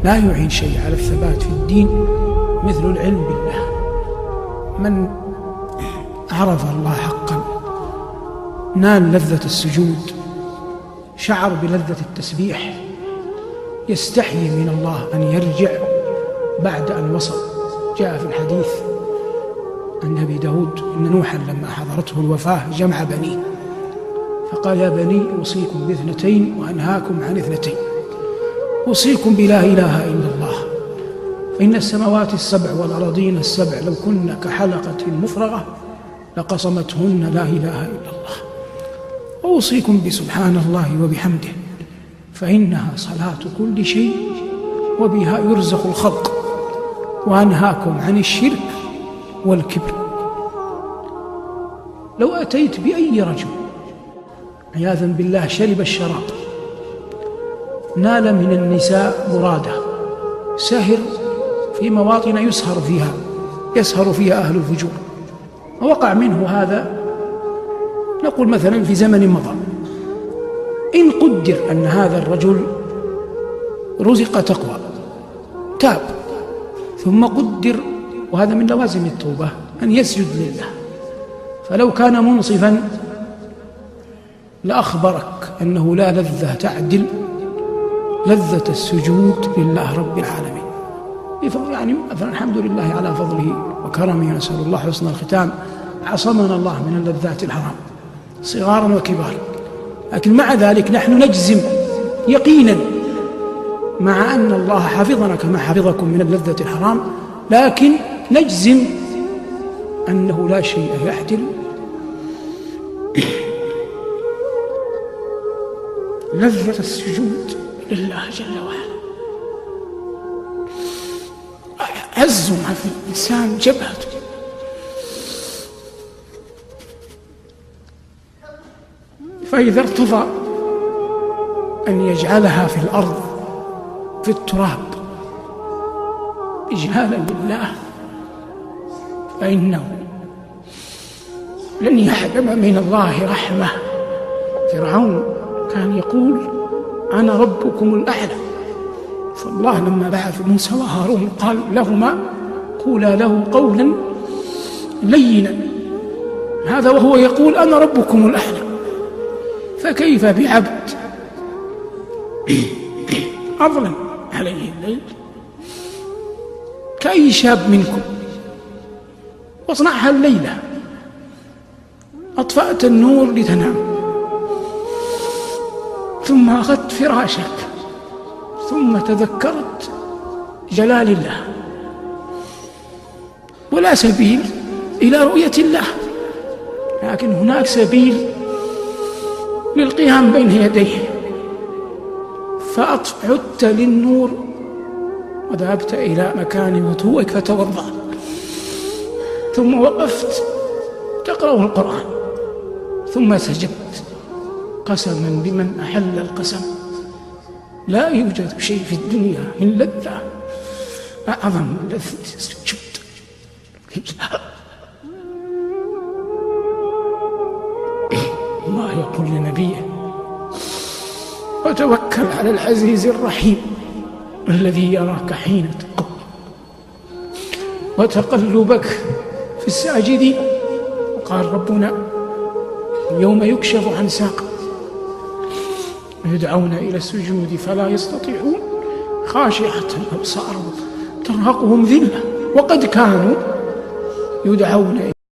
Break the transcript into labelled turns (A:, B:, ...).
A: لا يعين شيء على الثبات في الدين مثل العلم بالله. من عرف الله حقا نال لذة السجود، شعر بلذة التسبيح، يستحيي من الله أن يرجع بعد أن وصل. جاء في الحديث عن أبي داود إن نوحا لما حضرته الوفاة جمع بنيه فقال: يا بني أوصيكم باثنتين وأنهاكم عن اثنتين، أوصيكم بلا إله إلا الله، فإن السماوات السبع والأراضين السبع لو كن كحلقة مفرغة لقصمتهن لا إله إلا الله، وأوصيكم بسبحان الله وبحمده فإنها صلاة كل شيء وبها يرزق الخلق، وأنهاكم عن الشرك والكبر. لو أتيت بأي رجل عياذا بالله شرب الشراب، نال من النساء مرادة، سهر في مواطن يسهر فيها أهل الفجور، ووقع منه هذا نقول مثلا في زمن مضى، إن قدر أن هذا الرجل رزق تقوى تاب، ثم قدر، وهذا من لوازم التوبة، أن يسجد لله، فلو كان منصفا لأخبرك أنه لا لذة تعدل لذة السجود لله رب العالمين. يعني مثلا الحمد لله على فضله وكرمه، نسأل الله حسن الختام، عصمنا الله من اللذات الحرام صغارا وكبارا، لكن مع ذلك نحن نجزم يقينا مع أن الله حفظنا كما حفظكم من اللذة الحرام، لكن نجزم أنه لا شيء يعدل لذة السجود لله جل وعلا. عز ما في الإنسان جبهته، فإذا ارتضى أن يجعلها في الأرض في التراب إجلالا لله فإنه لن يحرم من الله رحمة. فرعون كان يقول: أنا ربكم الأعلى، فالله لما بعث موسى وهارون قال لهما: قولا له قولا لينا، هذا وهو يقول أنا ربكم الأعلى. فكيف بعبد أظلم عليه الليل كأي شاب منكم واصنعها الليلة، أطفأت النور لتنام، ثم أخذت فراشك، ثم تذكرت جلال الله، ولا سبيل إلى رؤية الله، لكن هناك سبيل للقيام بين يديه، فعدت للنور وذهبت إلى مكان وضوءك فتوضأ، ثم وقفت تقرأ القرآن، ثم سجدت، قسما بمن أحل القسم لا يوجد شيء في الدنيا من لذة أعظم من لذة السجود. الله يقول لنبيه: وتوكل على العزيز الرحيم الذي يراك حين تقوم وتقلبك في الساجدين. وقال ربنا: يوم يكشف عن ساق يدعون إلى السجود فلا يستطيعون خاشعة أبصارهم ترهقهم ذلة وقد كانوا يدعون